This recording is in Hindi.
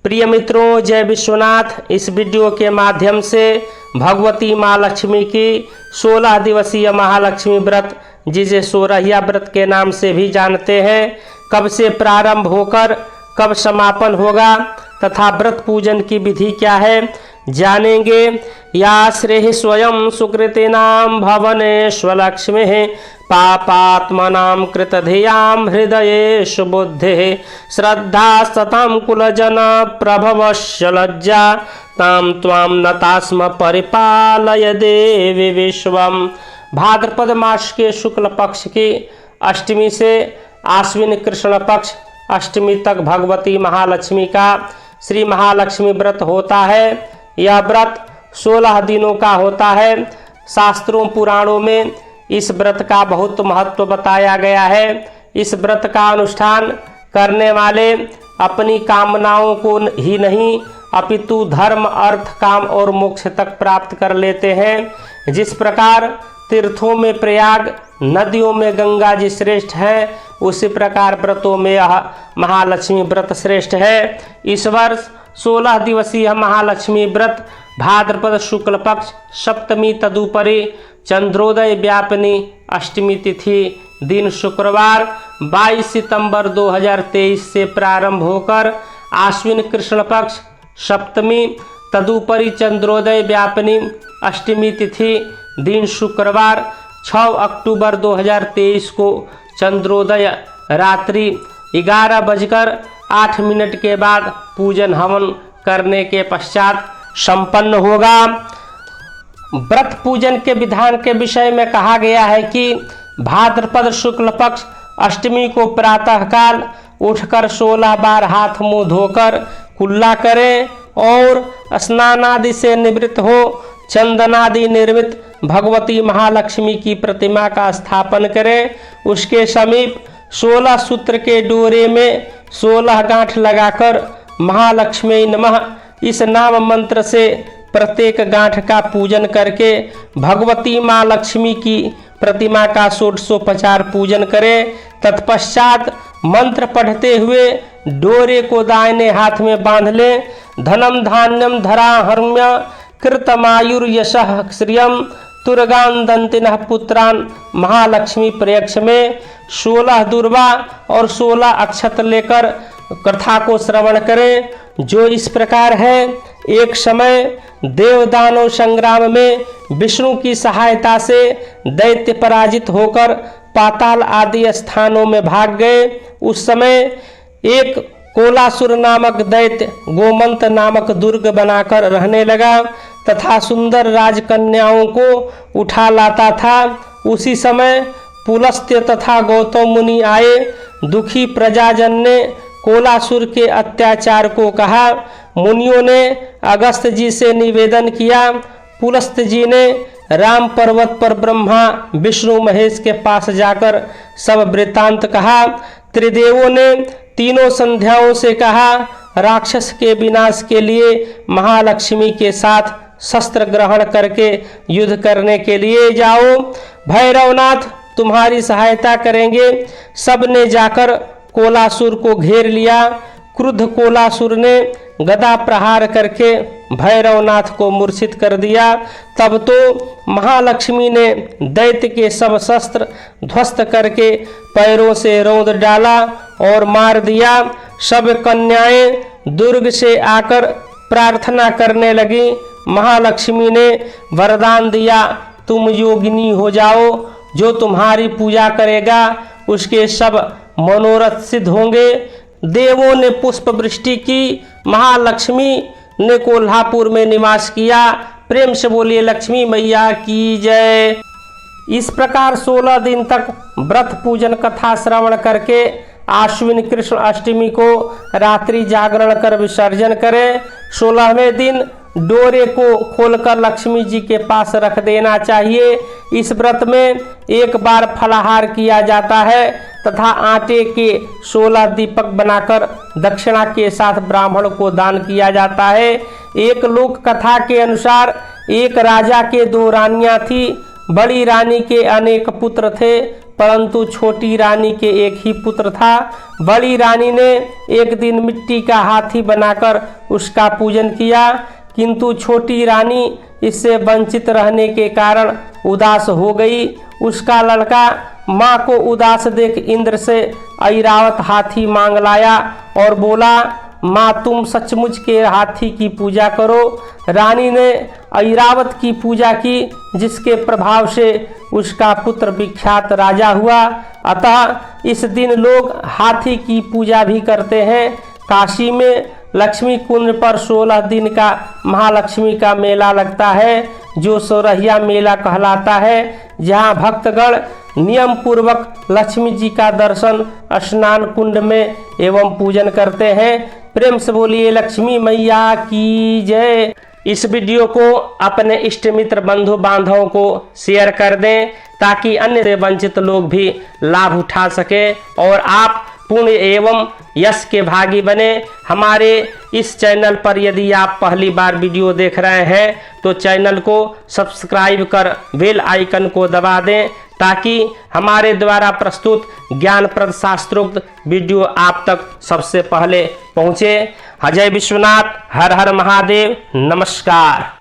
प्रिय मित्रों, जय विश्वनाथ। इस वीडियो के माध्यम से भगवती माँ लक्ष्मी की 16 दिवसीय महालक्ष्मी व्रत, जिसे सोरहिया व्रत के नाम से भी जानते हैं, कब से प्रारंभ होकर कब समापन होगा तथा व्रत पूजन की विधि क्या है जानेंगे। या श्रेय स्वयं सुकृतिनां भवनेष्वलक्ष्मीः पापात्मनां कृतधियां हृदयेषु बुद्धिः श्रद्धा सतां कुलजन प्रभवस्य लज्जा तां त्वां नतास्म परिपालय देवी विश्वम। भाद्रपद मास के शुक्ल पक्ष की अष्टमी से आश्विन कृष्ण पक्ष अष्टमी तक भगवती महालक्ष्मी का श्री महालक्ष्मी व्रत होता है। यह व्रत 16 दिनों का होता है। शास्त्रों पुराणों में इस व्रत का बहुत महत्व बताया गया है। इस व्रत का अनुष्ठान करने वाले अपनी कामनाओं को ही नहीं अपितु धर्म, अर्थ, काम और मोक्ष तक प्राप्त कर लेते हैं। जिस प्रकार तीर्थों में प्रयाग, नदियों में गंगा जी श्रेष्ठ है, उसी प्रकार व्रतों में यह महालक्ष्मी व्रत श्रेष्ठ है। इस वर्ष 16 दिवसीय महालक्ष्मी व्रत भाद्रपद शुक्ल पक्ष सप्तमी तदुपरि चंद्रोदय व्यापिनी अष्टमी तिथि दिन शुक्रवार 22 सितंबर 2023 से प्रारंभ होकर आश्विन कृष्ण पक्ष सप्तमी तदुपरि चंद्रोदय व्यापिनी अष्टमी तिथि दिन शुक्रवार 6 अक्टूबर 2023 को चंद्रोदय रात्रि 11:08 के बाद पूजन हवन करने के पश्चात संपन्न होगा। व्रत पूजन के विधान के विषय में कहा गया है कि भाद्रपद शुक्ल पक्ष अष्टमी को प्रातःकाल उठकर 16 बार हाथ मुंह धोकर कुल्ला करें और स्नानादि से निवृत्त हो चंदनादि निर्मित भगवती महालक्ष्मी की प्रतिमा का स्थापन करें। उसके समीप 16 सूत्र के डोरे में 16 गांठ लगाकर महालक्ष्मी नमः इस नाम मंत्र से प्रत्येक गांठ का पूजन करके भगवती माँ लक्ष्मी की प्रतिमा का षोडशोपचार पूजन करें। तत्पश्चात मंत्र पढ़ते हुए डोरे को दाहिने हाथ में बांध लें। धनम धान्यम धराहर्म्य कृतमायुर्यशः श्रियम तुर्गान दंतिनः पुत्रान महालक्ष्मी प्रयक्ष में 16 दुर्वा और 16 अक्षत लेकर कथा को श्रवण करें, जो इस प्रकार है। एक समय देवदानव संग्राम में विष्णु की सहायता से दैत्य पराजित होकर पाताल आदि स्थानों में भाग गए। उस समय एक कोलासुर नामक दैत्य गोमंत नामक दुर्ग बनाकर रहने लगा तथा सुंदर राजकन्याओं को उठा लाता था। उसी समय पुलस्त्य तथा गौतम मुनि आए। दुखी प्रजाजन ने कोलासुर के अत्याचार को कहा। मुनियों ने अगस्त जी से निवेदन किया। पुलस्त जी ने राम पर्वत पर ब्रह्मा विष्णु महेश के पास जाकर सब वृत्तांत कहा। त्रिदेवों ने तीनों संध्याओं से कहा, राक्षस के विनाश के लिए महालक्ष्मी के साथ शस्त्र ग्रहण करके युद्ध करने के लिए जाओ। भैरवनाथ तुम्हारी सहायता करेंगे। सब ने जाकर कोलासुर को घेर लिया। क्रुद्ध कोलासुर ने गदा प्रहार करके भैरवनाथ को मूर्छित कर दिया। तब तो महालक्ष्मी ने दैत्य के सब शस्त्र ध्वस्त करके पैरों से रौंद डाला और मार दिया। सब कन्याएं दुर्ग से आकर प्रार्थना करने लगी। महालक्ष्मी ने वरदान दिया, तुम योगिनी हो जाओ। जो तुम्हारी पूजा करेगा उसके सब मनोरथ सिद्ध होंगे। देवों ने पुष्प वृष्टि की। महालक्ष्मी ने कोल्हापुर में निवास किया। प्रेम से बोलिए लक्ष्मी मैया की जय। इस प्रकार 16 दिन तक व्रत पूजन कथा श्रवण करके आश्विन कृष्ण अष्टमी को रात्रि जागरण कर विसर्जन करें। 16वें दिन डोरे को खोलकर लक्ष्मी जी के पास रख देना चाहिए। इस व्रत में एक बार फलाहार किया जाता है तथा आटे के 16 दीपक बनाकर दक्षिणा के साथ ब्राह्मण को दान किया जाता है। एक लोक कथा के अनुसार एक राजा के 2 रानियां थी। बड़ी रानी के अनेक पुत्र थे, परंतु छोटी रानी के एक ही पुत्र था। बड़ी रानी ने एक दिन मिट्टी का हाथी बनाकर उसका पूजन किया, किंतु छोटी रानी इससे वंचित रहने के कारण उदास हो गई। उसका लड़का माँ को उदास देख इंद्र से ऐरावत हाथी मांग लाया और बोला, माँ तुम सचमुच के हाथी की पूजा करो। रानी ने ऐरावत की पूजा की, जिसके प्रभाव से उसका पुत्र विख्यात राजा हुआ। अतः इस दिन लोग हाथी की पूजा भी करते हैं। काशी में लक्ष्मी कुंड पर 16 दिन का महालक्ष्मी का मेला लगता है, जो सोरहिया मेला कहलाता है, जहाँ भक्तगण नियम पूर्वक लक्ष्मी जी का दर्शन स्नान कुंड में एवं पूजन करते हैं। प्रेम से बोलिए लक्ष्मी मैया की जय। इस वीडियो को अपने इष्ट मित्र बंधु बांधवों को शेयर कर दें, ताकि अन्य से वंचित लोग भी लाभ उठा सके और आप पुण्य एवं यश के भागी बने। हमारे इस चैनल पर यदि आप पहली बार वीडियो देख रहे हैं तो चैनल को सब्सक्राइब कर बेल आइकन को दबा दें, ताकि हमारे द्वारा प्रस्तुत ज्ञानप्रद शास्त्रोक्त वीडियो आप तक सबसे पहले पहुँचे। अजय विश्वनाथ, हर हर महादेव, नमस्कार।